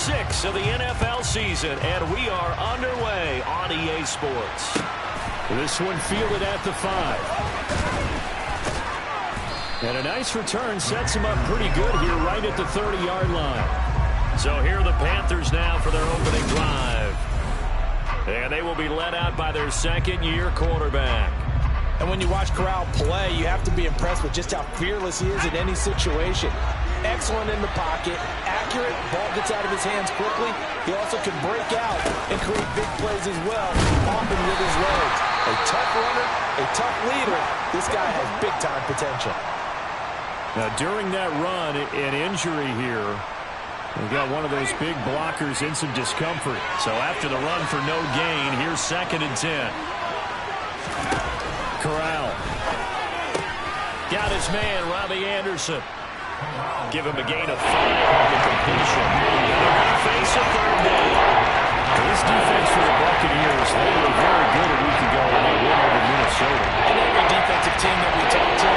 6 of the NFL season, and we are underway on EA Sports. This one fielded at the 5. And a nice return sets him up pretty good here right at the 30-yard line. So here are the Panthers now for their opening drive. And they will be led out by their second-year quarterback. And when you watch Corral play, you have to be impressed with just how fearless he is in any situation. Excellent in the pocket, accurate, ball gets out of his hands quickly. He also can break out and create big plays as well, often with his legs. A tough runner, a tough leader. This guy has big-time potential. Now, during that run, an injury here. We got one of those big blockers in some discomfort. So after the run for no gain, here's 2nd and 10. Corral. Got his man, Robbie Anderson. Give him a gain of 5 on the completion. They're going to face a 3rd down. This defense for the Buccaneers, they were very good a week ago when they won over Minnesota. And every defensive team that we talk to,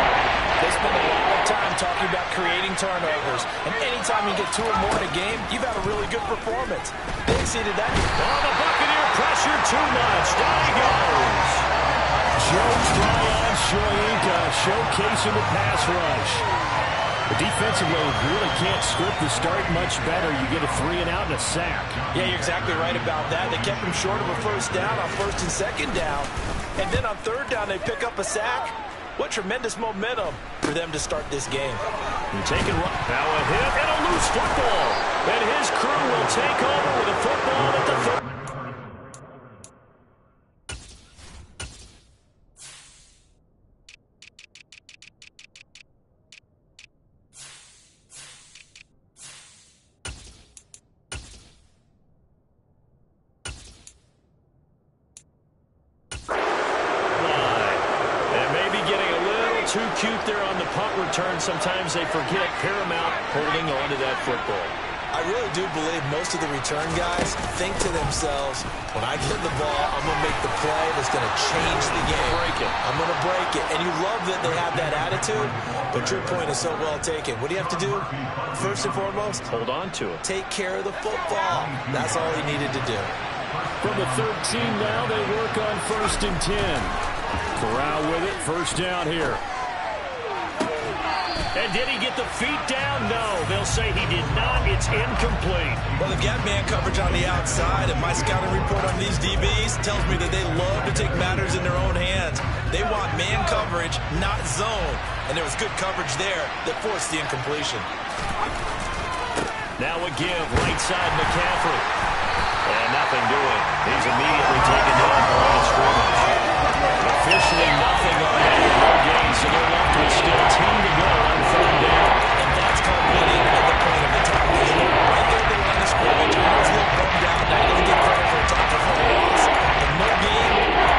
they spend a lot of time talking about creating turnovers. And anytime you get 2 or more in a game, you've had a really good performance. They exceeded that. Oh, the Buccaneer pressure too much. Down he goes. Joe Tryon Shoyinka showcasing the pass rush. The defensive load really can't script the start much better. You get a 3 and out and a sack. Yeah, you're exactly right about that. They kept him short of a 1st down on 1st and 2nd down. And then on 3rd down, they pick up a sack. What tremendous momentum for them to start this game. Now a hit and a loose football. And his crew will take over with a football at the 30. Too cute there on the punt return. Sometimes they forget Paramount holding on to that football. I really do believe most of the return guys think to themselves, when I get the ball, I'm going to make the play that's going to change the game. Break it. I'm going to break it. And you love that they have that attitude, but your point is so well taken. What do you have to do? First and foremost, hold on to it. Take care of the football. That's all he needed to do. From the 13 now, they work on 1st and 10. Corral with it. 1st down here. And did he get the feet down? No. They'll say he did not. It's incomplete. Well, they've got man coverage on the outside, and my scouting report on these DBs tells me that they love to take matters in their own hands. They want man coverage, not zone. And there was good coverage there that forced the incompletion. Now a give, right side McCaffrey. And nothing doing. He's immediately taken down the line of scrimmage. Officially nothing on that. No gain, so they're left with still 10 to go on 3rd down. And that's called winning at the point of attack. Right there at the line of scrimmage. I was a little bummed out. Now he doesn't get credit for a tackle for a loss. But no gain,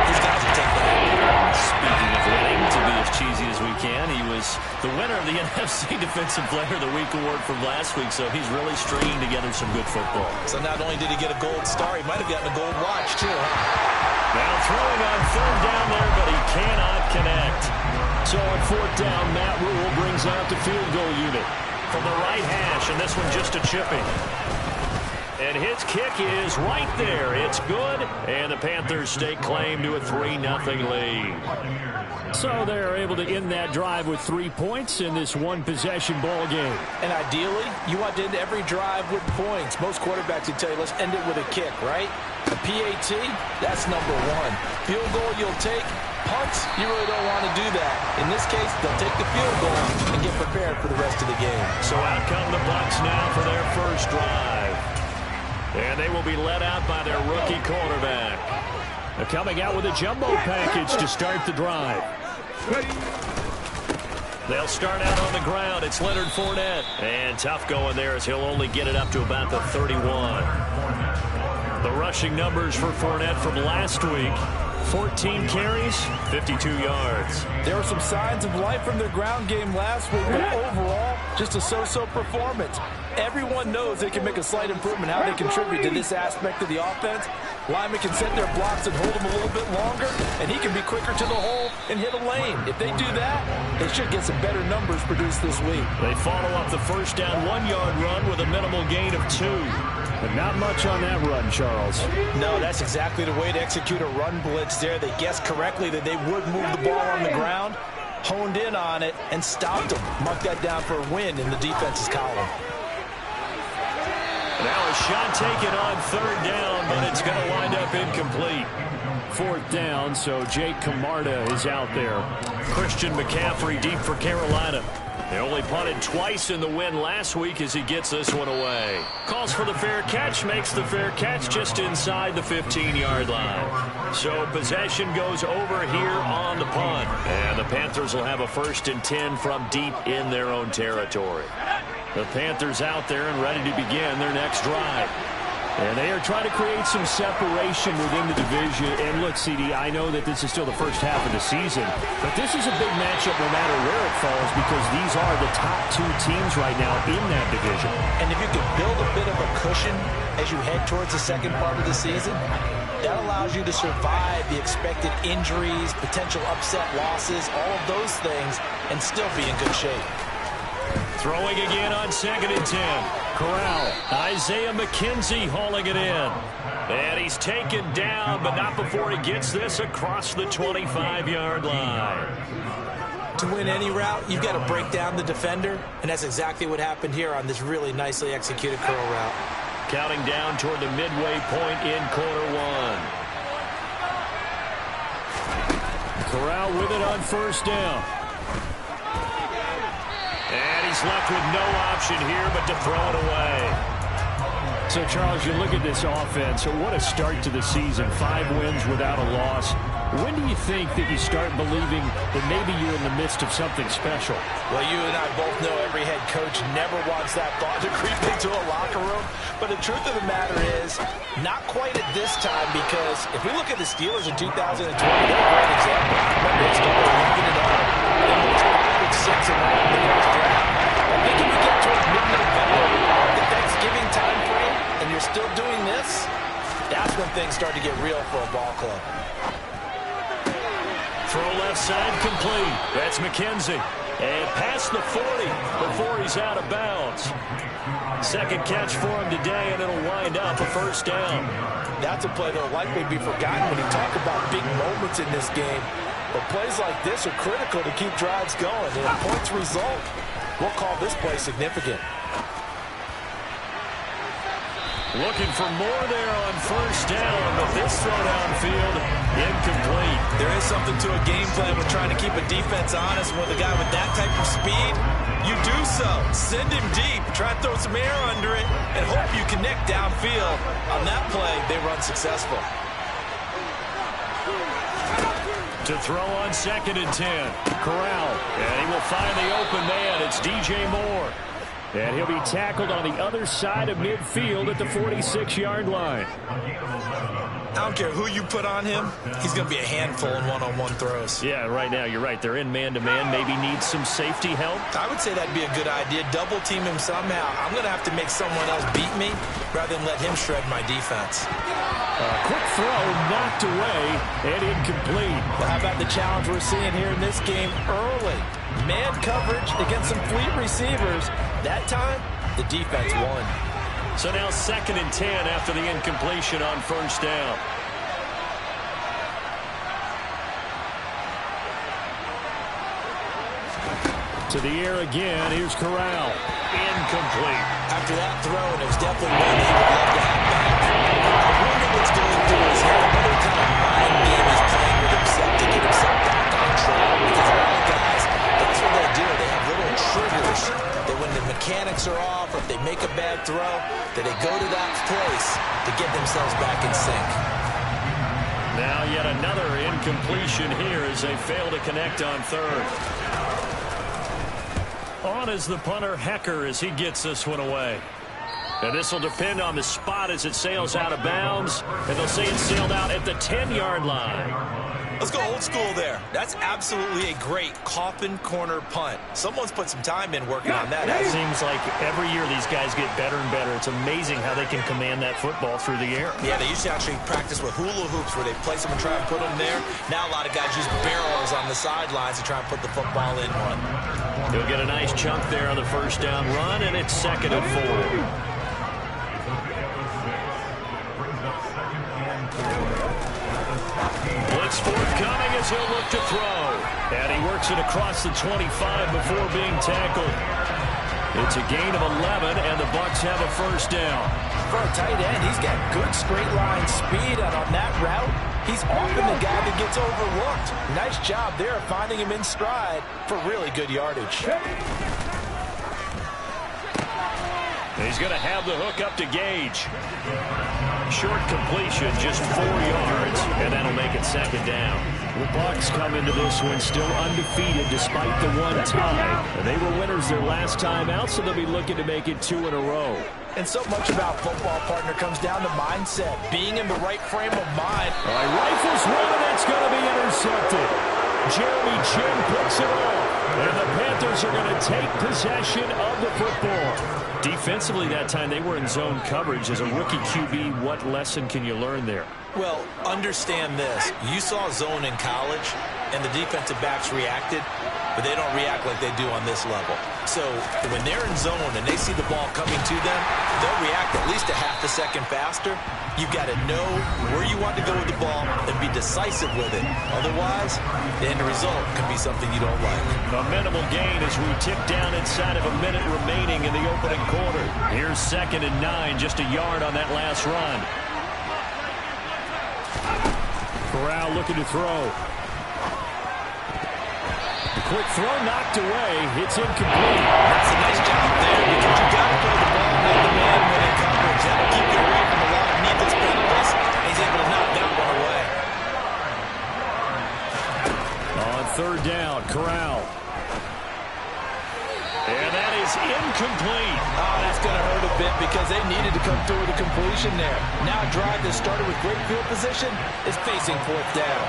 these guys will take that. Speaking of winning, to be as cheesy as we can, he was the winner of the NFC Defensive Player of the Week award from last week, so he's really stringing together some good football. So not only did he get a gold star, he might have gotten a gold watch, too, huh? Now throwing on 3rd down there, but he cannot connect. So on 4th down, Matt Rule brings out the field goal unit. From the right hash, and this one just a chipping. And his kick is right there. It's good, and the Panthers stake claim to a 3-0 lead. So they're able to end that drive with 3 points in this one-possession ball game. And ideally, you want to end every drive with points. Most quarterbacks would tell you, let's end it with a kick, right? A PAT, that's number 1. Field goal you'll take. Punts, you really don't want to do that. In this case, they'll take the field goal and get prepared for the rest of the game. So out come the Bucs now for their 1st drive. And they will be led out by their rookie quarterback. They're coming out with a jumbo package to start the drive. They'll start out on the ground. It's Leonard Fournette. And tough going there as he'll only get it up to about the 31. The rushing numbers for Fournette from last week. 14 carries, 52 yards. There were some signs of life from their ground game last week, but overall, just a so-so performance. Everyone knows they can make a slight improvement how they contribute to this aspect of the offense. Linemen can set their blocks and hold them a little bit longer, and he can be quicker to the hole and hit a lane. If they do that, they should get some better numbers produced this week. They follow up the 1st down 1-yard run with a minimal gain of 2. But not much on that run, Charles. No, that's exactly the way to execute a run blitz there. They guessed correctly that they would move the ball on the ground, honed in on it, and stopped them. Mark that down for a win in the defense's column. Now a shot taken on third down, but it's going to wind up incomplete. Fourth down, so Jake Camarda is out there. Christian McCaffrey deep for Carolina. They only punted twice in the win last week as he gets this one away. Calls for the fair catch, makes the fair catch just inside the 15-yard line. So possession goes over here on the punt. And the Panthers will have a 1st and 10 from deep in their own territory. The Panthers out there and ready to begin their next drive. And they are trying to create some separation within the division. And look, CD, I know that this is still the first half of the season, but this is a big matchup no matter where it falls because these are the top 2 teams right now in that division. And if you can build a bit of a cushion as you head towards the second part of the season, that allows you to survive the expected injuries, potential upset losses, all of those things, and still be in good shape. Throwing again on 2nd and 10. Corral. Isaiah McKenzie hauling it in. And he's taken down, but not before he gets this across the 25-yard line. To win any route, you've got to break down the defender, and that's exactly what happened here on this really nicely executed curl route. Counting down toward the midway point in quarter 1. Corral with it on 1st down. And he's left with no option here but to throw it away. So, Charles, you look at this offense. What a start to the season. 5 wins without a loss. When do you think that you start believing that maybe you're in the midst of something special? Well, you and I both know every head coach never wants that thought to creep into a locker room. But the truth of the matter is, not quite at this time, because if we look at the Steelers in 2020, they're a great example. Remember, they started 11-0. They moved 5-6 and won the first draft. I think if you get towards mid-November, the Thanksgiving time frame, and you're still doing this, that's when things start to get real for a ball club. Throw left side complete. That's McKenzie. And past the 40 before he's out of bounds. Second catch for him today, and it'll wind up a 1st down. That's a play that will likely be forgotten when you talk about big moments in this game. But plays like this are critical to keep drives going. And if points result, we'll call this play significant. Looking for more there on 1st down, but this throw downfield, incomplete. There is something to a game plan with trying to keep a defense honest. With a guy with that type of speed, you do so. Send him deep, try to throw some air under it, and hope you connect downfield. On that play, they run successful. To throw on 2nd and 10. Corral. And he will find the open man. It's DJ Moore. And he'll be tackled on the other side of midfield at the 46-yard line. I don't care who you put on him. He's going to be a handful in one-on-one throws. Yeah, right now you're right. They're in man-to-man. Maybe needs some safety help. I would say that'd be a good idea. Double team him somehow. I'm going to have to make someone else beat me rather than let him shred my defense. Quick throw knocked away and incomplete. Well, how about the challenge we're seeing here in this game early? Man coverage against some fleet receivers. That time, the defense won. So now 2nd and 10 after the incompletion on 1st down. To the air again. Here's Corral. Incomplete. After that throw, and it was definitely one he would love to have back. I wonder what's going through his head. What kind of mind game he's playing with himself to get himself back on track. Because a lot of guys, that's what they do. They have little triggers that when the mechanics are off or if they make a bad throw, that they go to that place to get themselves back in sync. Now yet another incompletion here as they fail to connect on 3rd. On is the punter, Hecker, as he gets this one away. And this will depend on the spot as it sails out of bounds. And they'll say it sailed out at the 10-yard line. Let's go old school there. That's absolutely a great coffin corner punt. Someone's put some time in working on that. It seems like every year these guys get better and better. It's amazing how they can command that football through the air. Yeah, they used to actually practice with hula hoops where they place them and try and put them there. Now a lot of guys use barrels on the sidelines to try and put the football in one. He'll get a nice chunk there on the 1st down run, and it's 2nd and 4. as he'll look to throw. And he works it across the 25 before being tackled. It's a gain of 11, and the Bucs have a first down. For a tight end, he's got good straight line speed, and on that route, he's often the guy that gets overlooked. Nice job there finding him in stride for really good yardage. He's going to have the hook up to Gage. Short completion, just 4 yards, and that'll make it second down. The Bucs come into this one still undefeated despite the one tie. And they were winners their last time out, so they'll be looking to make it 2 in a row. And so much about football, partner, comes down to mindset, being in the right frame of mind. All right, rifles one, and it's going to be intercepted. Jeremy Chin picks it off, and the Panthers are going to take possession of the football. Defensively that time, they were in zone coverage. As a rookie QB, what lesson can you learn there? Well, understand this. You saw zone in college, and the defensive backs reacted, but they don't react like they do on this level. So when they're in zone and they see the ball coming to them, they'll react at least a half a second faster. You've got to know where you want to go with the ball and be decisive with it. Otherwise, the end result can be something you don't like. A minimal gain as we tick down inside of a minute remaining in the opening quarter. Here's 2nd and 9, just a yard on that last run. Corral looking to throw. The quick throw knocked away. It's incomplete. That's a nice job there because you got to throw the ball with the man when in coverage. That'll keep you away from a lot of needless penalties. He's able to knock that one away. On 3rd down, Corral. And that is incomplete. Oh, that's going to hurt a bit because they needed to come through with a completion there. Now a drive that started with great field position is facing 4th down.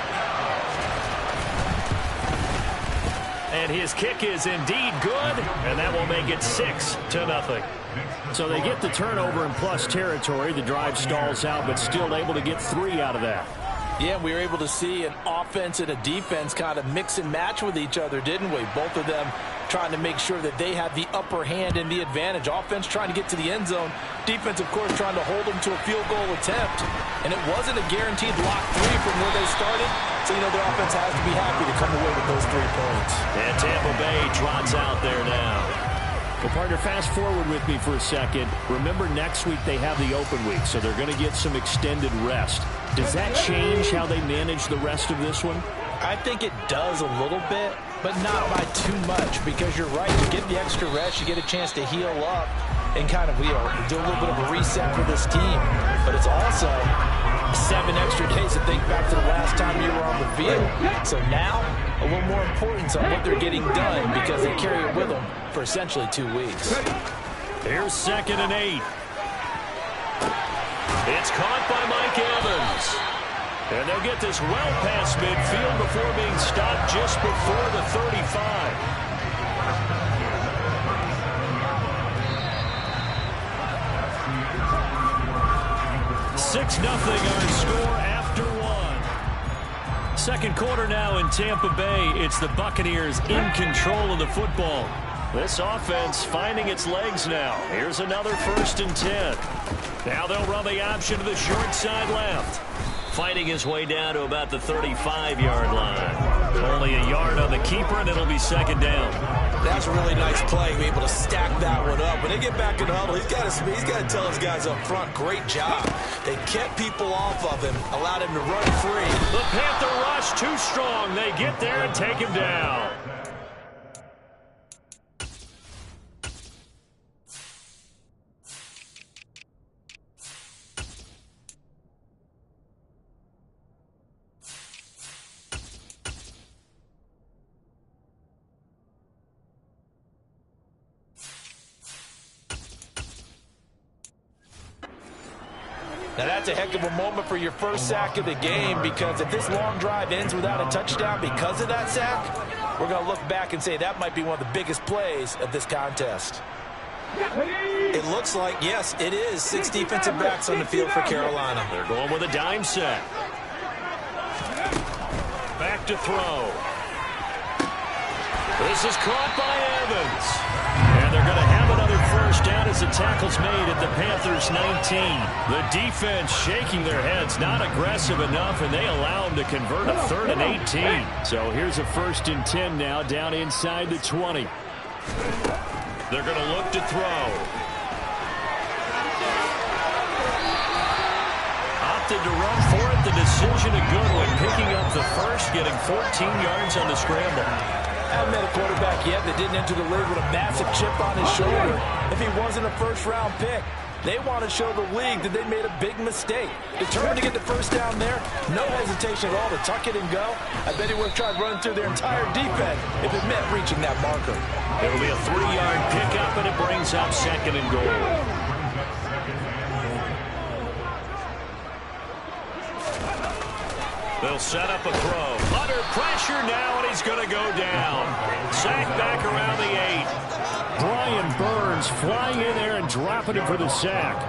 And his kick is indeed good, and that will make it 6-0. So they get the turnover in plus territory. The drive stalls out, but still able to get 3 out of that. Yeah, we were able to see an offense and a defense kind of mix and match with each other, didn't we? Both of them trying to make sure that they have the upper hand and the advantage. Offense trying to get to the end zone. Defense, of course, trying to hold them to a field goal attempt. And it wasn't a guaranteed lock 3 from where they started. So, you know, their offense has to be happy to come away with those 3 points. And Tampa Bay trots out there now. Well, partner, fast forward with me for a second. Remember, next week they have the open week, so they're going to get some extended rest. Does that change how they manage the rest of this one? I think it does a little bit, but not by too much, because you're right. You get the extra rest, you get a chance to heal up and kind of, you know, do a little bit of a reset for this team. But it's also 7 extra days to think back to the last time you were on the field. So now, a little more importance on what they're getting done because they carry it with them for essentially 2 weeks. Here's 2nd and 8. It's caught by Mike Evans. And they'll get this well past midfield before being stopped just before the 35. Nothing our score after 1. Second quarter now in Tampa Bay. It's the Buccaneers in control of the football. This offense finding its legs now. Here's another 1st and 10. Now they'll run the option to the short side left. Fighting his way down to about the 35-yard line. Only a yard on the keeper, and it'll be 2nd down. That's a really nice play, be able to stack that one up. When they get back in the huddle, he's got to tell his guys up front, great job. They kept people off of him, allowed him to run free. The Panther rush too strong. They get there and take him down. Now that's a heck of a moment for your first sack of the game, because if this long drive ends without a touchdown because of that sack, we're going to look back and say that might be one of the biggest plays of this contest. It looks like, yes, it is 6 defensive backs on the field for Carolina. They're going with a dime set. Back to throw. This is caught by Evans. And they're going to have another first down as the tackle's made at the Panthers 19. The defense shaking their heads, not aggressive enough, and they allow them to convert a 3rd and 18. So here's a 1st and 10 now, down inside the 20. They're going to look to throw. Opted to run for it. The decision a good one, picking up the first, getting 14 yards on the scramble. I haven't met a quarterback yet that didn't enter the league with a massive chip on his shoulder if he wasn't a first-round pick. They want to show the league that they made a big mistake. Determined to get the first down there, no hesitation at all to tuck it and go. I bet he would have tried running through their entire defense if it meant reaching that marker. It'll be a 3-yard pickup, and it brings up 2nd and goal. They'll set up a throw. Under pressure now, and he's going to go down. Sack back around the 8. Brian Burns flying in there and dropping it for the sack.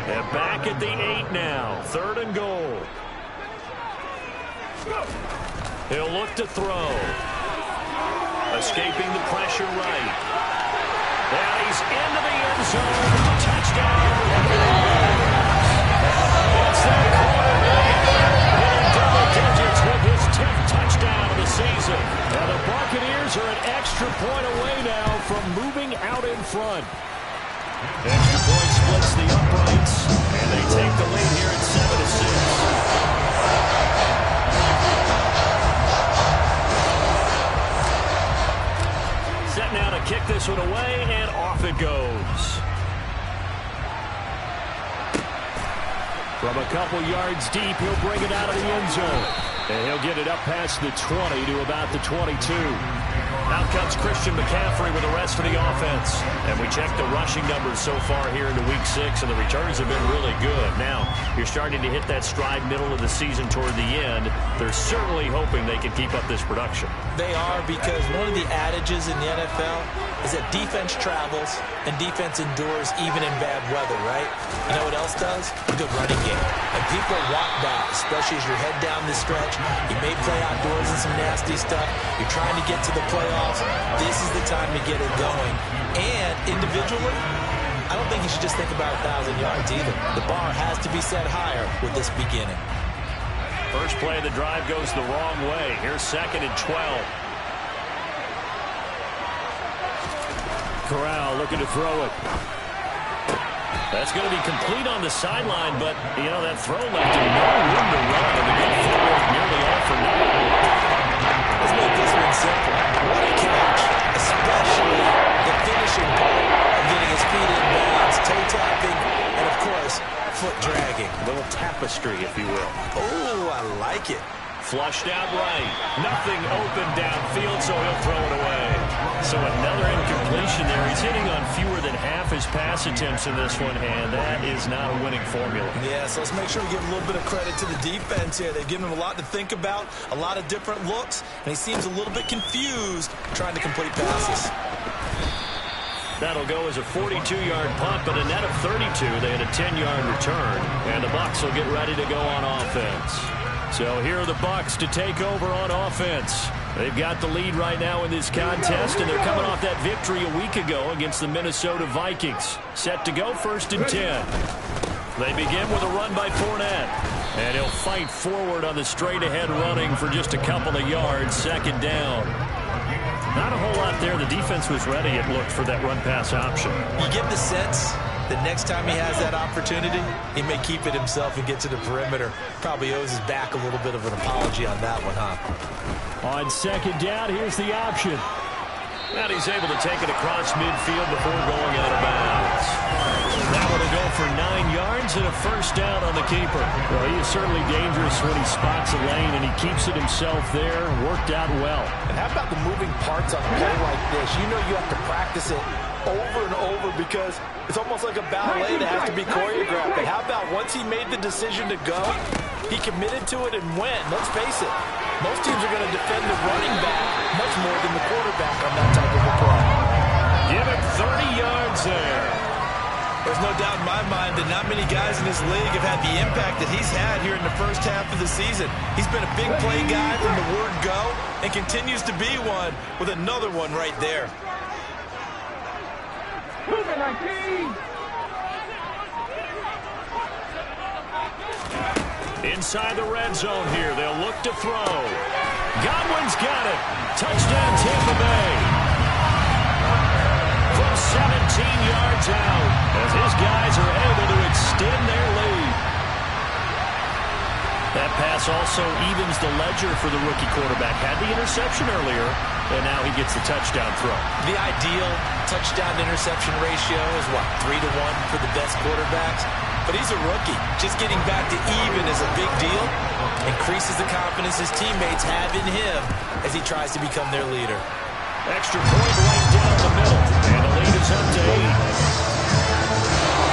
And back at the 8 now. 3rd and goal. He'll look to throw. Escaping the pressure right. And he's into the end zone. Touchdown. It's that quarterback. Double digits with his 10th touchdown of the season. Now the Buccaneers are an extra point away now from moving out in front. Extra point splits the uprights, and they take the lead here at 7-6. Set now to kick this one away, and off it goes. From a couple yards deep, he'll bring it out of the end zone. And he'll get it up past the 20 to about the 22. Out comes Christian McCaffrey with the rest of the offense. And we check the rushing numbers so far here into Week 6, and the returns have been really good. Now, you're starting to hit that stride middle of the season toward the end. They're certainly hoping they can keep up this production. They are, because one of the adages in the NFL is that defense travels and defense endures even in bad weather, right? You know what else does? A good running game. And people want that, especially as you're head down this stretch. You may play outdoors in some nasty stuff. You're trying to get to the playoffs. This is the time to get it going. And individually, I don't think you should just think about 1,000 yards either. The bar has to be set higher with this beginning. First play of the drive goes the wrong way. Here's 2nd and 12. Corral looking to throw it. That's going to be complete on the sideline, but, you know, that throw left him no room to run, and the good footwork nearly all for naught. Let's make this one simple. What a catch, especially the finishing part of getting his feet in bounds, toe tapping, and, of course, foot dragging. A little tapestry, if you will. Oh, I like it. Flushed out right. Nothing open downfield, so he'll throw it away. So another incompletion there. He's hitting on fewer than half his pass attempts in this one, and that is not a winning formula. Yeah, so let's make sure we give a little bit of credit to the defense here. They've given him a lot to think about, a lot of different looks, and he seems a little bit confused trying to complete passes. That'll go as a 42-yard punt, but a net of 32. They had a 10-yard return, and the Bucs will get ready to go on offense. So here are the Bucs to take over on offense. They've got the lead right now in this contest, and they're coming off that victory a week ago against the Minnesota Vikings. Set to go 1st and 10. They begin with a run by Fournette, and he'll fight forward on the straight-ahead running for just a couple of yards, 2nd down. Not a whole lot there. The defense was ready, it looked, for that run-pass option. You get the sense that next time he has that opportunity, he may keep it himself and get to the perimeter. Probably owes his back a little bit of an apology on that one, huh? On 2nd down, here's the option. And he's able to take it across midfield before going out of bounds. That one will go for 9 yards and a 1st down on the keeper. Well, he is certainly dangerous when he spots a lane, and he keeps it himself there. Worked out well. And how about the moving parts on a play like this? You know you have to practice it over and over because it's almost like a ballet that has to be choreographed. But how about once he made the decision to go, he committed to it and went. Let's face it, most teams are going to defend the running back much more than the quarterback on that type of a play. Give him 30 yards there. There's no doubt in my mind that not many guys in this league have had the impact that he's had here in the first half of the season. He's been a big play guy from the word go and continues to be one with another one right there. Inside the red zone here, they'll look to throw. Godwin's got it. Touchdown, Tampa Bay. From 17 yards out, as his guys are able to extend their lead. That pass also evens the ledger for the rookie quarterback. Had the interception earlier, and now he gets the touchdown throw. The ideal touchdown-interception ratio is, what, 3-1 for the best quarterbacks? But he's a rookie. Just getting back to even is a big deal. Increases the confidence his teammates have in him as he tries to become their leader. Extra point right down the middle. And the lead is up to 8.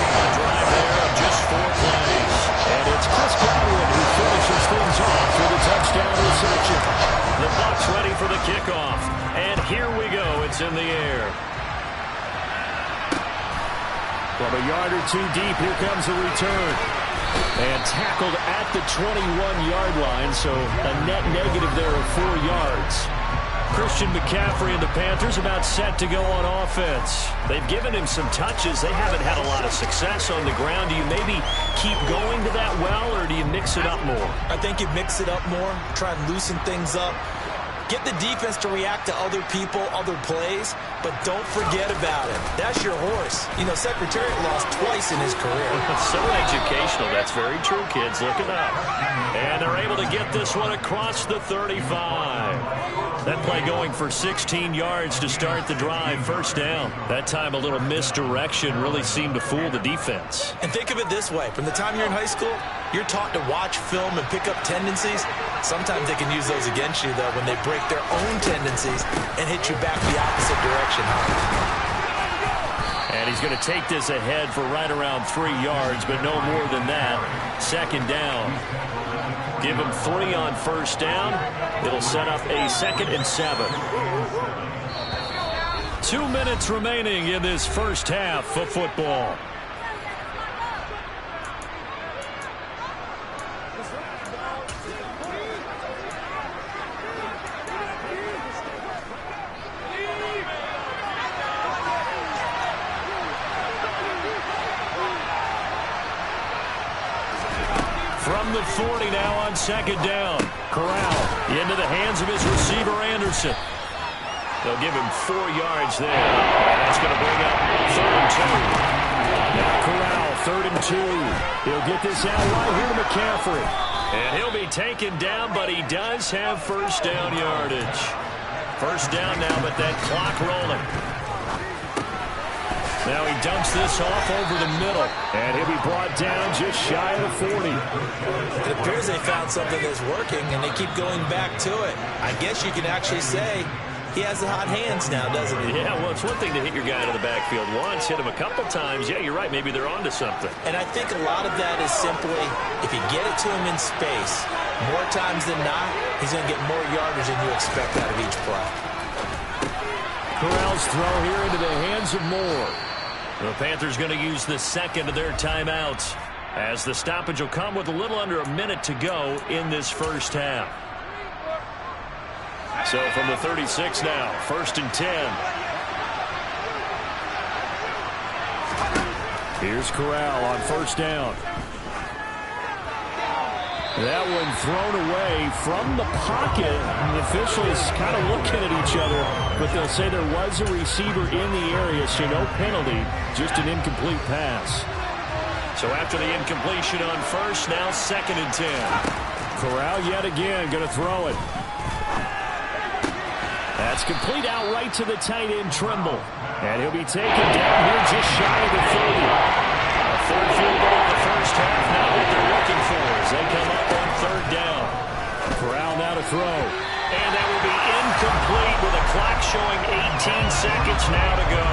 A drive there of just 4 plays. And it's Chris Godwin who finishes things off with a touchdown reception. The Bucs ready for the kickoff. And here we go. It's in the air. From a yard or two deep, here comes the return. And tackled at the 21-yard line, so a net negative there of 4 yards. Christian McCaffrey and the Panthers about set to go on offense. They've given him some touches. They haven't had a lot of success on the ground. Do you maybe keep going to that well, or do you mix it up more? I think you mix it up more, try and loosen things up. Get the defense to react to other people, other plays, but don't forget about it. That's your horse. You know, Secretariat lost twice in his career. So educational. That's very true, kids. Look it up. And they're able to get this one across the 35. That play going for 16 yards to start the drive. First down. That time a little misdirection really seemed to fool the defense. And think of it this way. From the time you're in high school, you're taught to watch film and pick up tendencies. Sometimes they can use those against you, though, when they break their own tendencies and hit you back the opposite direction. And he's going to take this ahead for right around 3 yards, but no more than that. Second down. Give him 3 on first down. It'll set up a 2nd and 7. 2 minutes remaining in this first half of football. From the 40 now on second down. Corral into the hands of his receiver, Anderson. They'll give him 4 yards there. And that's going to bring up 3rd and 2. Now Corral, 3rd and 2. He'll get this out right here to McCaffrey. And he'll be taken down, but he does have first down yardage. First down now, but that clock rolling. Now he dumps this off over the middle, and he'll be brought down just shy of the 40. It appears they found something that's working, and they keep going back to it. I guess you can actually say he has the hot hands now, doesn't he? Yeah, well, it's one thing to hit your guy into the backfield once, hit him a couple times. Yeah, you're right. Maybe they're onto something. And I think a lot of that is simply, if you get it to him in space, more times than not, he's going to get more yardage than you expect out of each play. Corral's throw here into the hands of Moore. The Panthers going to use the second of their timeouts, as the stoppage will come with a little under a minute to go in this first half. So from the 36 now, 1st and 10. Here's Corral on first down. That one thrown away from the pocket. The officials kind of looking at each other, but they'll say there was a receiver in the area, so no penalty, just an incomplete pass. So after the incompletion on first, now 2nd and 10. Corral yet again going to throw it. That's complete out right to the tight end, Trimble. And he'll be taken down here just shy of the 30. A 3rd field goal in the first half, now what they're looking for as they come up on 3rd down. Corral now to throw. And that will be incomplete with a clock showing 18 seconds now to go.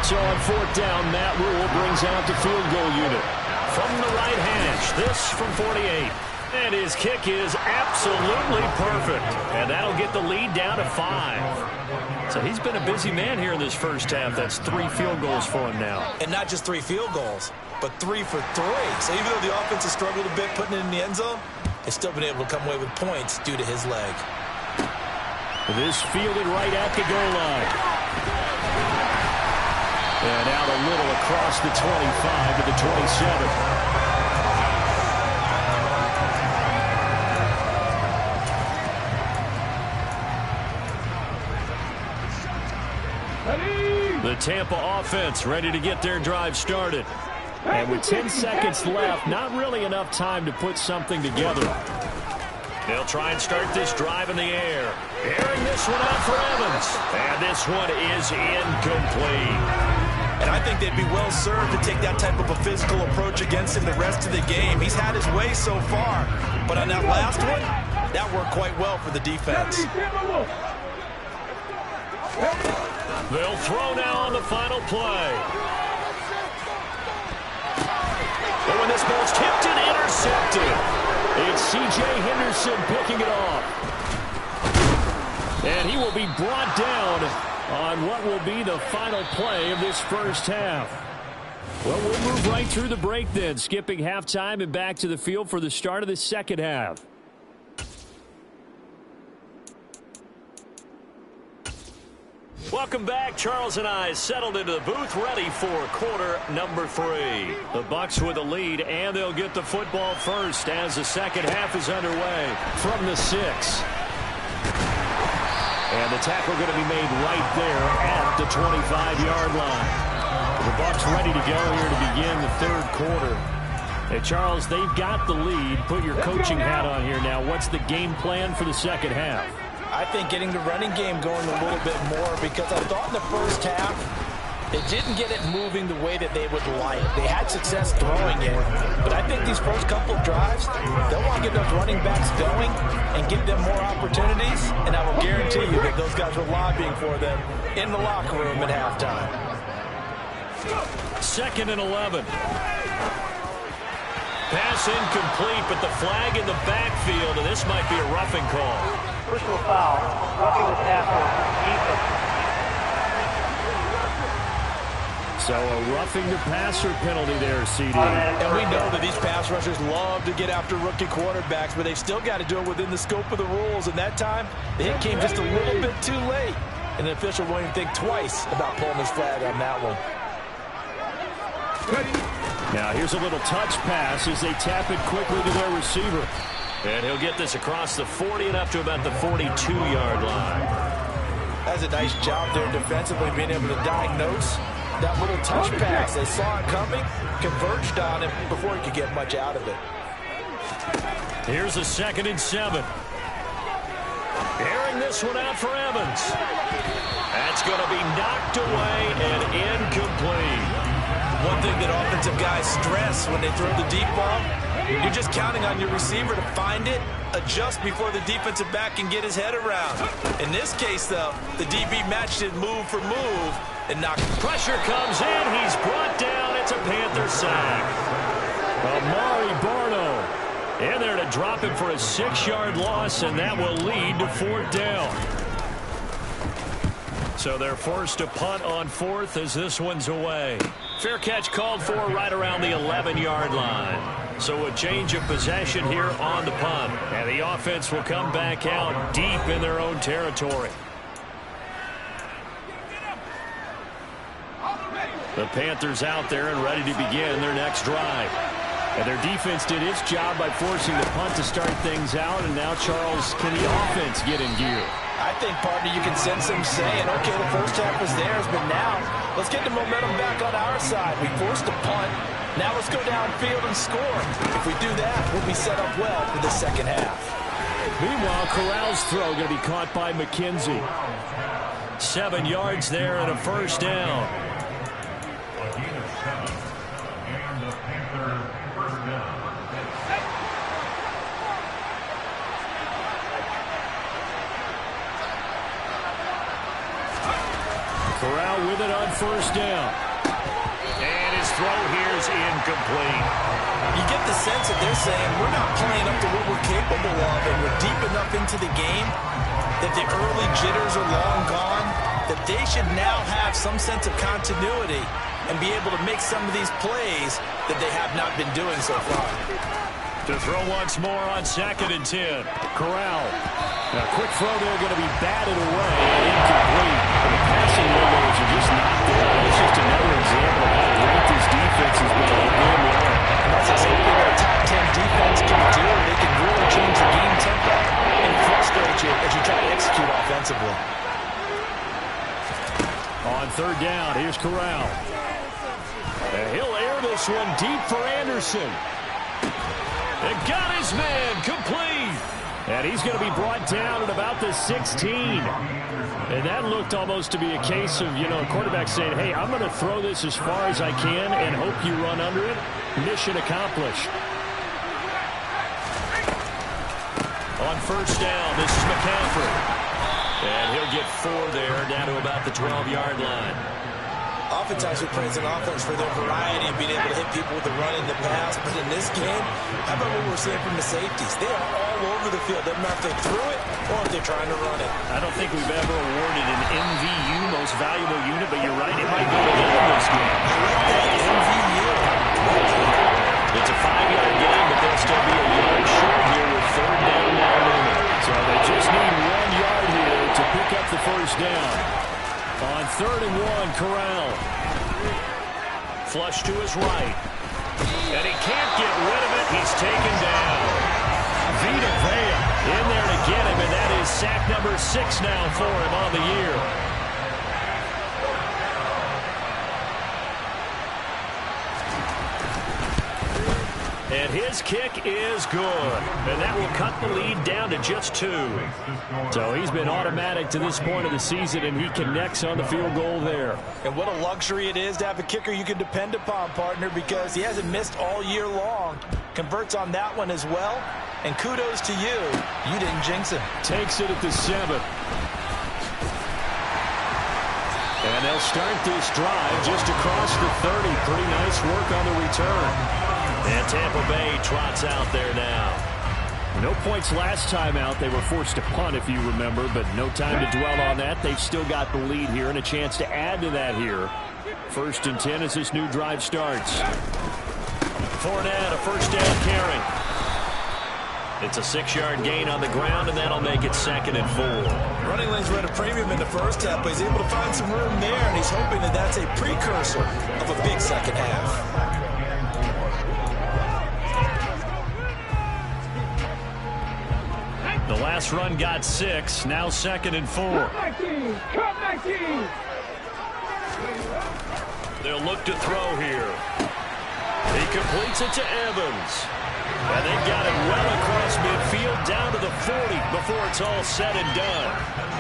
So on 4th down, Matt Rule brings out the field goal unit. From the right hash, this from 48. And his kick is absolutely perfect. And that'll get the lead down to 5. So he's been a busy man here in this first half. That's 3 field goals for him now. And not just 3 field goals, but 3 for 3. So even though the offense has struggled a bit putting it in the end zone, they've still been able to come away with points due to his leg. This fielded right at the goal line. And out a little across the 25 to the 27. The Tampa offense ready to get their drive started. And with 10 seconds left, not really enough time to put something together. They'll try and start this drive in the air. Airing this one out for Evans. And this one is incomplete. And I think they'd be well served to take that type of a physical approach against him the rest of the game. He's had his way so far. But on that last one, that worked quite well for the defense. They'll throw now on the final play. But when this ball's tipped and intercepted, it's C.J. Henderson picking it off. And he will be brought down on what will be the final play of this first half. Well, we'll move right through the break then, skipping halftime and back to the field for the start of the second half. Welcome back. Charles and I settled into the booth, ready for quarter number 3. The Bucs with a lead, and they'll get the football first as the second half is underway from the 6. And the tackle going to be made right there at the 25-yard line. The Bucs ready to go here to begin the third quarter. And Charles, they've got the lead. Put your coaching hat on here now. What's the game plan for the second half? I think getting the running game going a little bit more, because I thought in the first half they didn't get it moving the way that they would like. They had success throwing it, but I think these first couple of drives, they'll want to get those running backs going and give them more opportunities, and I will guarantee you that those guys were lobbying for them in the locker room at halftime. 2nd and 11. Pass incomplete, but the flag in the backfield, and this might be a roughing call. Personal foul, roughing the tackle, defense. So a roughing the passer penalty there, CD. And we know that these pass rushers love to get after rookie quarterbacks, but they've still got to do it within the scope of the rules. And that time, the hit came just a little bit too late. And the official won't even think twice about pulling his flag on that one. Now here's a little touch pass as they tap it quickly to their receiver. And he'll get this across the 40 and up to about the 42-yard line. That's a nice job there defensively, being able to diagnose that little touch pass. They saw it coming, converged on it before he could get much out of it. Here's a 2nd and 7. Airing this one out for Evans. That's going to be knocked away and incomplete. One thing that offensive guys stress when they throw the deep ball, you're just counting on your receiver to find it, adjust before the defensive back can get his head around. In this case, though, the DB matched it move for move and knocked. Pressure comes in. He's brought down. It's a Panther sack. Amari Barno in there to drop him for a 6-yard loss, and that will lead to 4th down. So they're forced to punt on 4th as this one's away. Fair catch called for right around the 11-yard line. So a change of possession here on the punt. And the offense will come back out deep in their own territory. The Panthers out there and ready to begin their next drive. And their defense did its job by forcing the punt to start things out. And now, Charles, can the offense get in gear? I think, partner, you can sense them saying, okay, the first half was theirs, but now let's get the momentum back on our side. We forced a punt. Now let's go downfield and score. If we do that, we'll be set up well for the second half. Meanwhile, Corral's throw going to be caught by McKenzie. 7 yards there and a 1st down. Corral with it on 1st down. And his throw here is incomplete. You get the sense that they're saying we're not playing up to what we're capable of, and we're deep enough into the game that the early jitters are long gone, that they should now have some sense of continuity and be able to make some of these plays that they have not been doing so far. To throw once more on 2nd and 10. Corral. A quick throw there going to be batted away and incomplete. The passing windows are just not there. It's just another example of how great this defense has been all game long. And that's exactly what a top 10 defense can do. They can really change the game tempo and frustrate you as you try to execute offensively. On 3rd down, here's Corral. And he'll air this one deep for Anderson. And got his man complete. And he's going to be brought down at about the 16. And that looked almost to be a case of, a quarterback saying, hey, I'm going to throw this as far as I can and hope you run under it. Mission accomplished. On 1st down, this is McCaffrey. And he'll get 4 there, down to about the 12-yard line. Oftentimes we praise an offense for their variety of being able to hit people with the run and the pass. But in this game, how about what we're seeing from the safeties? They are all over the field. Doesn't matter if they threw it or if they're trying to run it. I don't think we've ever awarded an MVU, most valuable unit, but you're right, it might go to them in this game. I like that, MVU. It's a 5-yard gain, but they'll still be a yard short here with 3rd down now looming. So they just need 1 yard here to pick up the 1st down. On 3rd and 1, Corral. Flush to his right. And he can't get rid of it. He's taken down. Vita Vea in there to get him, and that is sack number 6 now for him on the year. And his kick is good. And that will cut the lead down to just 2. So he's been automatic to this point of the season, and he connects on the field goal there. And what a luxury it is to have a kicker you can depend upon, partner, because he hasn't missed all year long. Converts on that one as well. And kudos to you. You didn't jinx him. Takes it at the 7. And they'll start this drive just across the 30. Pretty nice work on the return. And Tampa Bay trots out there now. No points last time out. They were forced to punt, if you remember, but no time to dwell on that. They've still got the lead here and a chance to add to that here. 1st and 10 as this new drive starts. Fournette, a 1st down carry. It's a 6-yard gain on the ground, and that'll make it 2nd and 4. Running lanes were at a premium in the first half, but he's able to find some room there, and he's hoping that that's a precursor of a big second half. The last run got 6, now 2nd and 4. They'll look to throw here. He completes it to Evans. And they've got it well across midfield down to the 40 before it's all said and done.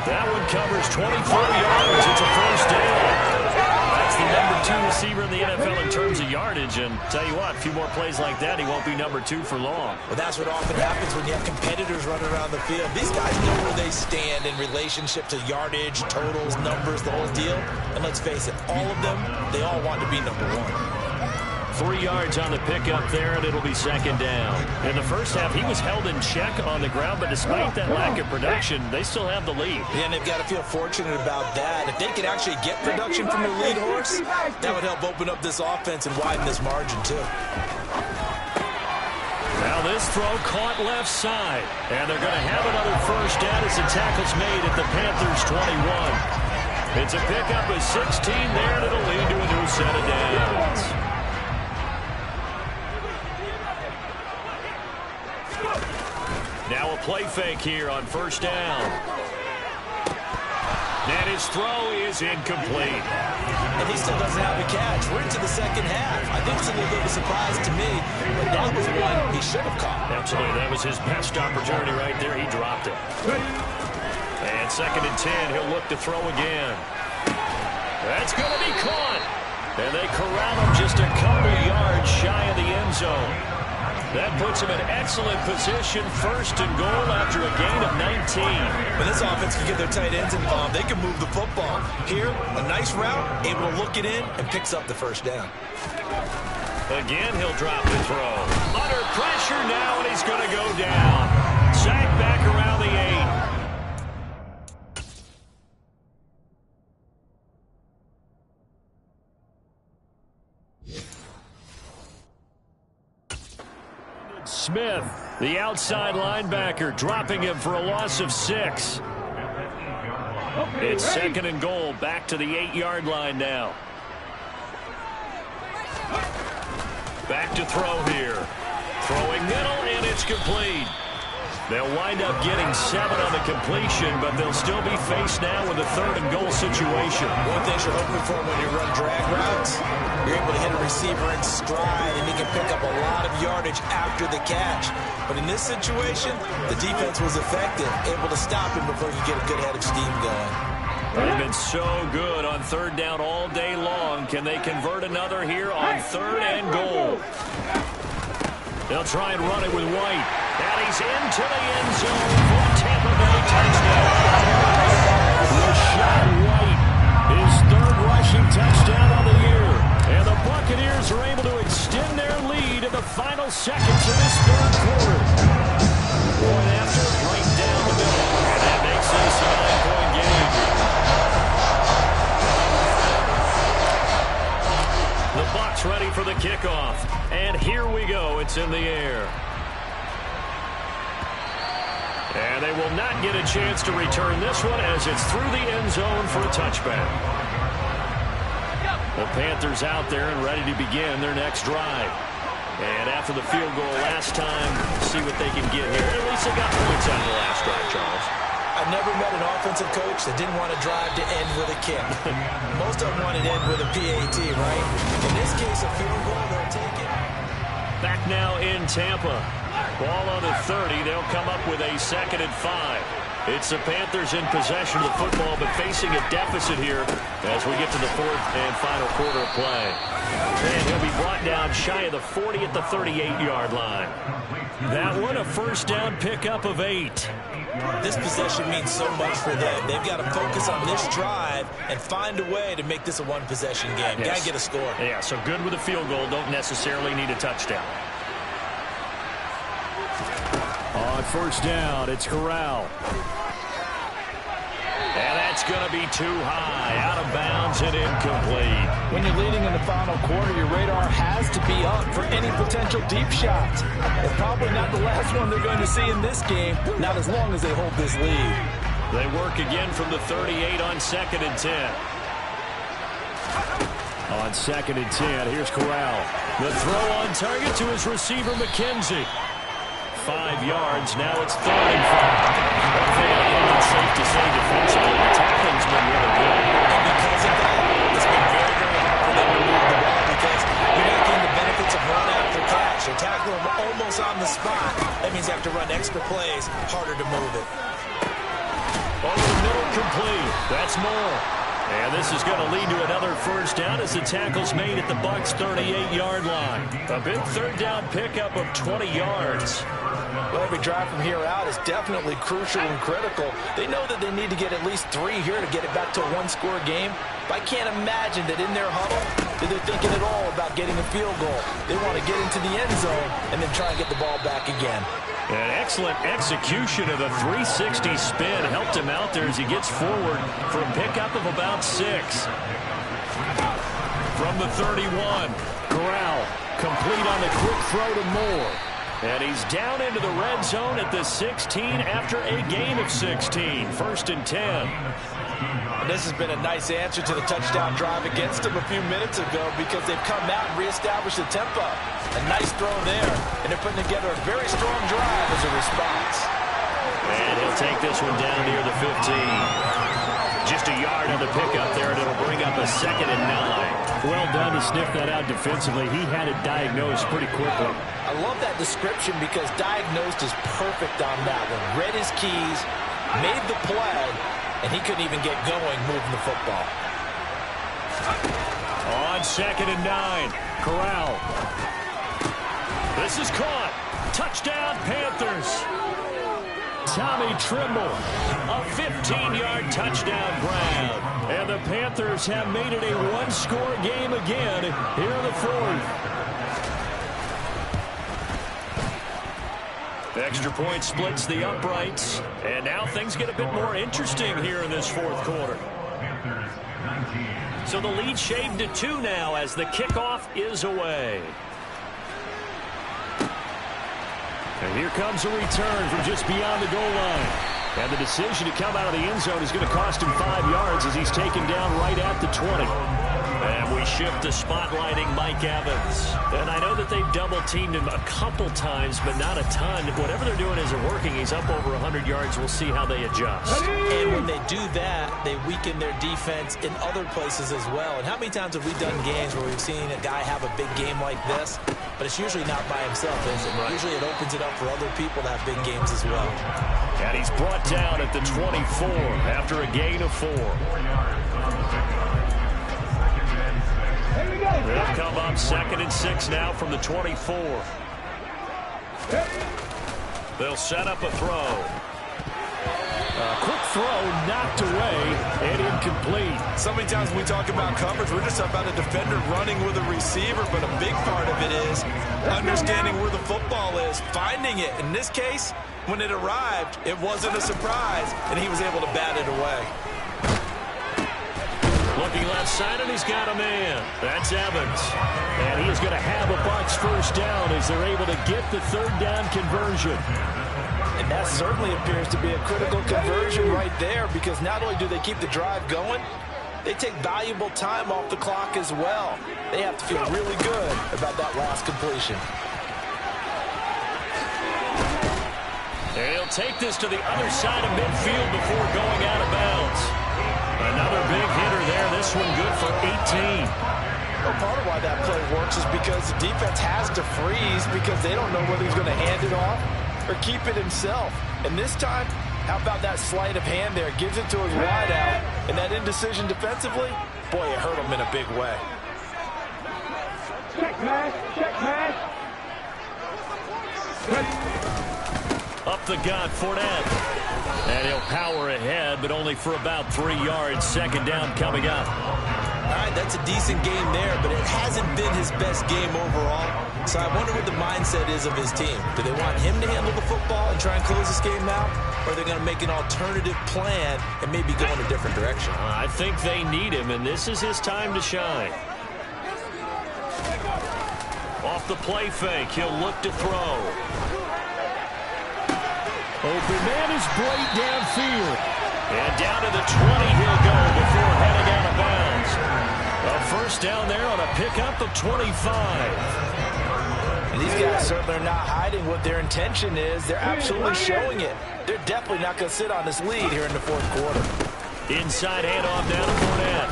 That one covers 24 yards. It's a 1st down. That's the number 2 receiver in the NFL in terms of yardage. And tell you what, a few more plays like that, he won't be number 2 for long. Well, that's what often happens when you have competitors running around the field. These guys know where they stand in relationship to yardage, totals, numbers, the whole deal. And let's face it, all of them, they all want to be number 1. 3 yards on the pickup there, and it'll be 2nd down. In the first half, he was held in check on the ground, but despite that lack of production, they still have the lead. Yeah, and they've got to feel fortunate about that. If they could actually get production from their lead horse, that would help open up this offense and widen this margin, too. Now this throw caught left side, and they're going to have another 1st down as the tackle's made at the Panthers' 21. It's a pickup of 16 there, and it'll lead to a new set of downs. Now a play fake here on 1st down. And his throw is incomplete. And he still doesn't have a catch. We're into the second half. I think it's a little bit of a surprise to me, but that was one he should have caught. Absolutely. That was his best opportunity right there. He dropped it. And 2nd and 10. He'll look to throw again. That's going to be caught. And they corral him just a couple yards shy of the end zone. That puts him in excellent position, 1st and goal after a gain of 19. When this offense can get their tight ends involved, they can move the football. Here, a nice route, able to look it in, and picks up the 1st down. Again, he'll drop the throw. Under pressure now, and he's going to go down. Sacked back around the 8. Smith, the outside linebacker, dropping him for a loss of 6. It's 2nd and goal, back to the 8-yard line now. Back to throw here. Throwing middle, and it's complete. They'll wind up getting 7 on the completion, but they'll still be faced now with a 3rd and goal situation. One thing you're hoping for when you run drag routes, you're able to hit a receiver in stride, and he can pick up a lot of yardage after the catch. But in this situation, the defense was effective, able to stop him before you get a good head of steam going. They've been so good on 3rd down all day long. Can they convert another here on 3rd and goal? They'll try and run it with White. And he's into the end zone for a Tampa Bay touchdown. Rashad White, his 3rd rushing touchdown on the year. And the Buccaneers are able to extend their lead in the final seconds of this 3rd quarter. Point after, right down the middle. And that makes this a 9-point game. The Bucs ready for the kickoff. And here we go. It's in the air. And they will not get a chance to return this one as it's through the end zone for a touchback. The Panthers out there and ready to begin their next drive. And after the field goal last time, see what they can get here. At least they got points out of the last drive, Charles. I've never met an offensive coach that didn't want to drive to end with a kick. Most of them wanted to end with a PAT, right? In this case, a field goal, they'll take it. Back now in Tampa. Ball on the 30. They'll come up with a 2nd and 5. It's the Panthers in possession of the football, but facing a deficit here as we get to the 4th and final quarter of play. And he'll be brought down shy of the 40 at the 38-yard line. That one, a 1st down pickup of 8. This possession means so much for them. They've got to focus on this drive and find a way to make this a one-possession game. Yes. Got to get a score. Yeah, so good with a field goal. Don't necessarily need a touchdown. On 1st down, it's Corral. And that's going to be too high, out of bounds and incomplete. When you're leading in the final quarter, your radar has to be up for any potential deep shots. It's probably not the last one they're going to see in this game, not as long as they hold this lead. They work again from the 38 on 2nd and 10. On 2nd and 10, here's Corral. The throw on target to his receiver, McKenzie. 5 yards, now it's 3rd and 5. One thing I think it's safe to say defensively, the tackling's been really good. And because of that, it's been very, very hard for them to move the ball because you're not getting the benefits of run after catch. They tackle them almost on the spot. That means they have to run extra plays, harder to move it. Over the middle, complete. That's more. And this is going to lead to another 1st down as the tackle's made at the Bucs' 38-yard line. A big 3rd down pickup of 20 yards. Well, every drive from here out is definitely crucial and critical. They know that they need to get at least 3 here to get it back to a one-score game. But I can't imagine that in their huddle that they're thinking at all about getting a field goal. They want to get into the end zone and then try and get the ball back again. An excellent execution of a 360 spin helped him out there as he gets forward for a pickup of about 6. From the 31, Corral complete on the quick throw to Moore. And he's down into the red zone at the 16 after a gain of 16. 1st and 10. And this has been a nice answer to the touchdown drive against them a few minutes ago because they've come out and reestablished the tempo. A nice throw there, and they're putting together a very strong drive as a response. And he'll take this one down near the 15. Just a yard on the pickup there, and it'll bring up a 2nd and 9. Well done to sniff that out defensively. He had it diagnosed pretty quickly. I love that description because diagnosed is perfect on that one. Read his keys, made the play, and he couldn't even get going moving the football. On 2nd and 9, Corral. This is caught. Touchdown, Panthers. Tommy Trimble, a 15-yard touchdown grab. And the Panthers have made it a one-score game again here in the 4th. Extra point splits the uprights. And now things get a bit more interesting here in this 4th quarter. So the lead shaved to 2 now as the kickoff is away. And here comes a return from just beyond the goal line. And the decision to come out of the end zone is going to cost him 5 yards as he's taken down right at the 20. And we shift to spotlighting Mike Evans. And I know that they've double-teamed him a couple times, but not a ton. Whatever they're doing isn't working. He's up over 100 yards. We'll see how they adjust. And when they do that, they weaken their defense in other places as well. And how many times have we done games where we've seen a guy have a big game like this, but it's usually not by himself, is it? Right. Usually it opens it up for other people to have big games as well. And he's brought down at the 24 after a gain of 4. They'll come up 2nd and 6 now from the 24. They'll set up a throw. Quick throw knocked away and incomplete. So many times when we talk about coverage, we're just about a defender running with a receiver, but a big part of it is understanding where the football is, finding it. In this case, when it arrived, it wasn't a surprise, and he was able to bat it away. Looking left side, and he's got a man. That's Evans. And he is going to have a Bucs first down as they're able to get the 3rd down conversion. And that certainly appears to be a critical conversion right there, because not only do they keep the drive going, they take valuable time off the clock as well. They have to feel really good about that last completion. He'll take this to the other side of midfield before going out of bounds. Another big hitter there. This one good for 18. Well, part of why that play works is because the defense has to freeze because they don't know whether he's going to hand it off or keep it himself. And this time, how about that sleight of hand there? Gives it to his wideout. And that indecision defensively, boy, it hurt him in a big way. Check pass. Check pass. Up the gut, Fournette. And he'll power ahead, but only for about 3 yards. 2nd down coming up. All right, that's a decent game there, but it hasn't been his best game overall. So I wonder what the mindset is of his team. Do they want him to handle the football and try and close this game out? Or are they going to make an alternative plan and maybe go in a different direction? I think they need him, and this is his time to shine. Off the play fake, he'll look to throw. Open man is Blake downfield. And down to the 20 he'll go before heading out of bounds. A first down there on a pickup of 25. And these guys certainly are not hiding what their intention is. They're absolutely showing it. They're definitely not going to sit on this lead here in the 4th quarter. Inside handoff down to Fournette.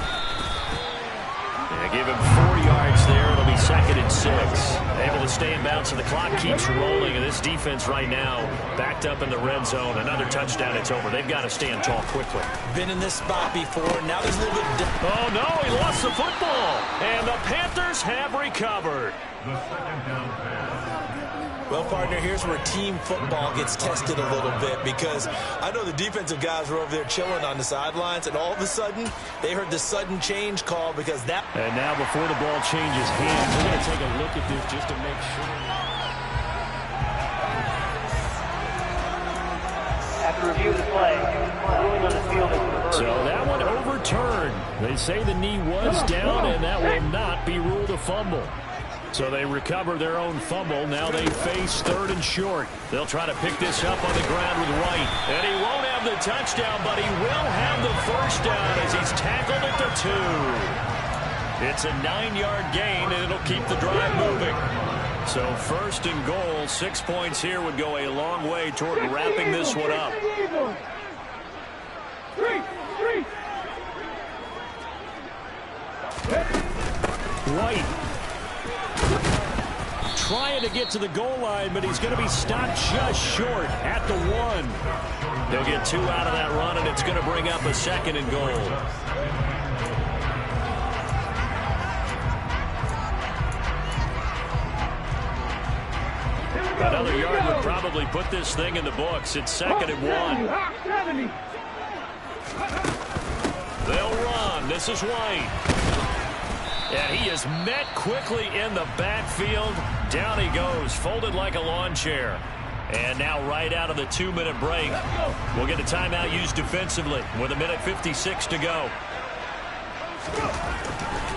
They give him 4 yards there. It'll be 2nd and 6. Able to stay in bounds, so the clock keeps rolling. And this defense right now backed up in the red zone. Another touchdown, it's over. They've got to stand tall quickly. Been in this spot before. Now there's a little bit... Oh, no, he lost the football. And the Panthers have recovered. Well, partner, here's where team football gets tested a little bit, because I know the defensive guys were over there chilling on the sidelines, and all of a sudden, they heard the sudden change call because that... And now before the ball changes hands, we're going to take a look at this just to make sure. After review of the play, ruling on the field is reversed. So that one overturned. They say the knee was down, and that will not be ruled a fumble. So they recover their own fumble. Now they face 3rd and short. They'll try to pick this up on the ground with White. And he won't have the touchdown, but he will have the first down as he's tackled at the 2. It's a 9-yard gain, and it'll keep the drive moving. So 1st and goal, 6 points here would go a long way toward wrapping this one up. White trying to get to the goal line, but he's going to be stopped just short at the 1. They'll get 2 out of that run, and it's going to bring up a 2nd and goal. Another yard would probably put this thing in the books. It's 2nd and 1. They'll run. This is White. And he is met quickly in the backfield. Down he goes, folded like a lawn chair. And now right out of the 2-minute break, we'll get a timeout used defensively with 1:56 to go.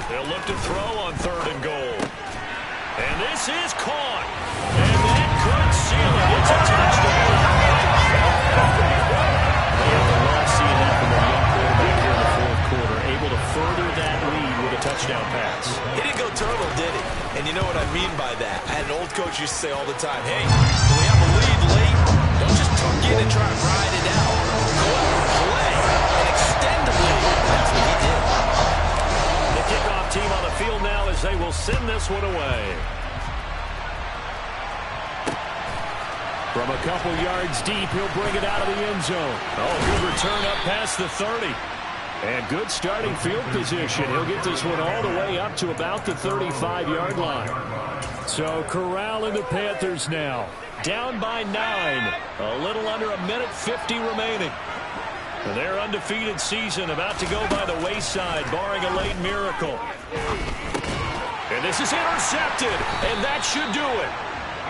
They'll look to throw on 3rd and goal. And this is caught. And that could seal it. It's coach used to say all the time, hey, when we have a lead late, don't just tuck in and try and ride it out. Go out and play and extend the lead. That's what he did. The kickoff team on the field now as they will send this one away. From a couple yards deep, he'll bring it out of the end zone. Oh, good return up past the 30. And good starting field position. He'll get this one all the way up to about the 35-yard line. So corralling the Panthers now. Down by 9. A little under a minute 50 remaining. Their undefeated season about to go by the wayside, barring a late miracle. And this is intercepted, and that should do it.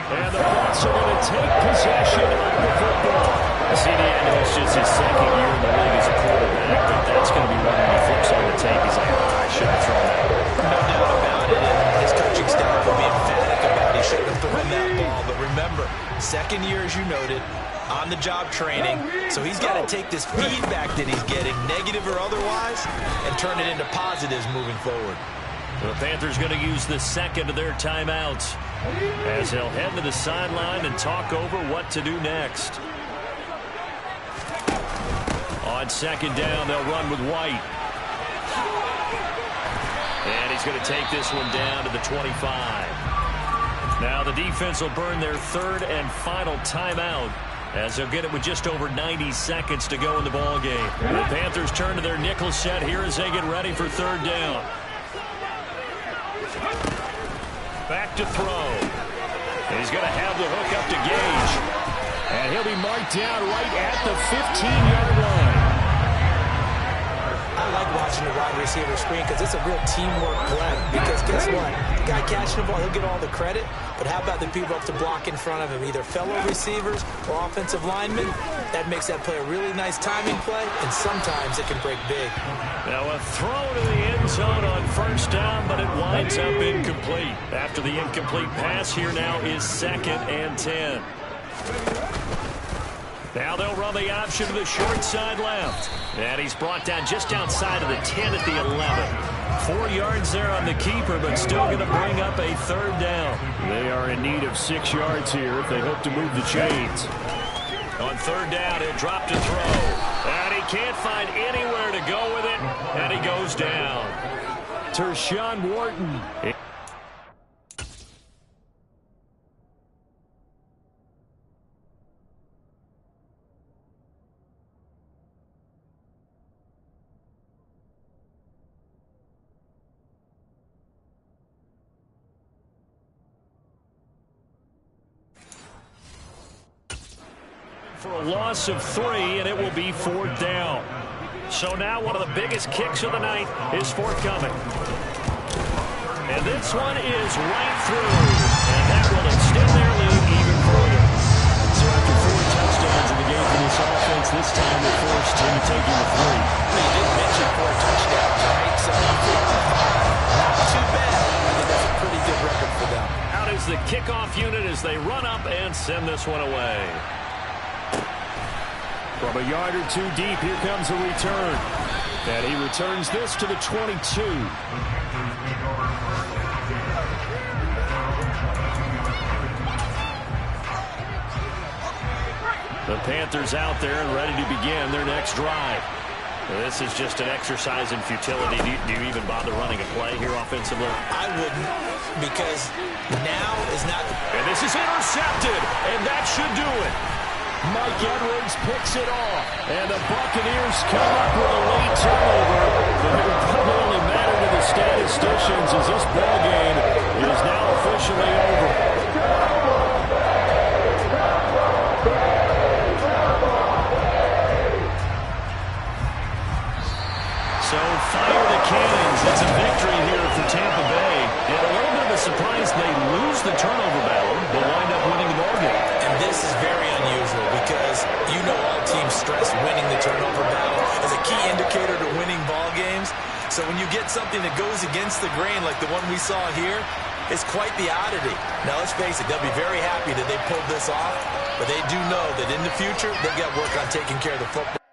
And the Bucs are going to take possession of the football. CD, I know it's just his second year in the league as a quarterback, but that's going to be one when he flips on the tape. He's like, oh, I should have thrown that. No doubt about it. And his coaching staff will be emphatic about he shouldn't have thrown that ball. But remember, second year, as you noted, on-the-job training. So he's got to take this feedback that he's getting, negative or otherwise, and turn it into positives moving forward. The Panthers going to use the second of their timeouts as they'll head to the sideline and talk over what to do next. On second down, they'll run with White. And he's going to take this one down to the 25. Now the defense will burn their third and final timeout as they'll get it with just over 90 seconds to go in the ballgame. The Panthers turn to their nickel set here as they get ready for third down. Back to throw. And he's going to have the hook up to Gage. And he'll be marked down right at the 15-yard line. I like watching the wide receiver screen because it's a real teamwork play. Because guess what? The guy catching the ball, he'll get all the credit. But how about the people up to block in front of him, either fellow receivers or offensive linemen? That makes that play a really nice timing play, and sometimes it can break big. Now a throw to the end zone on first down, but it winds up incomplete. After the incomplete pass, here now is 2nd and 10. Now they'll run the option to the short side left. And he's brought down just outside of the 10 at the 11. 4 yards there on the keeper, but still going to bring up a third down. They are in need of 6 yards here if they hope to move the chains. On third down, he'll drop to throw. And he can't find anywhere to go with it, and he goes down. Tershawn Wharton. For a loss of 3, and it will be 4th down. So now one of the biggest kicks of the night is forthcoming. And this one is right through. And that will extend their lead even further. So after 4 touchdowns in the game for this offense, this time they forced him to take him to 3. You did mention 4 touchdowns, right? So not too bad. I think that's a pretty good record for them. Out is the kickoff unit as they run up and send this one away. From a yard or 2 deep, here comes a return. And he returns this to the 22. The Panthers out there and ready to begin their next drive. This is just an exercise in futility. Do you even bother running a play here offensively? I wouldn't, because now is not... And this is intercepted, and that should do it. Mike Edwards picks it off. And the Buccaneers come up with a late turnover. But it will probably only matter to the statisticians as this ball game is now officially over. So fire the cannons. It's a victory here for Tampa Bay. And a little bit of a surprise they lose the turnover battle, but wind up winning the ball game. And this is very unusual because you know all teams stress winning the turnover battle as a key indicator to winning ball games. So when you get something that goes against the grain like the one we saw here, it's quite the oddity. Now let's face it, they'll be very happy that they pulled this off, but they do know that in the future they've got work on taking care of the football.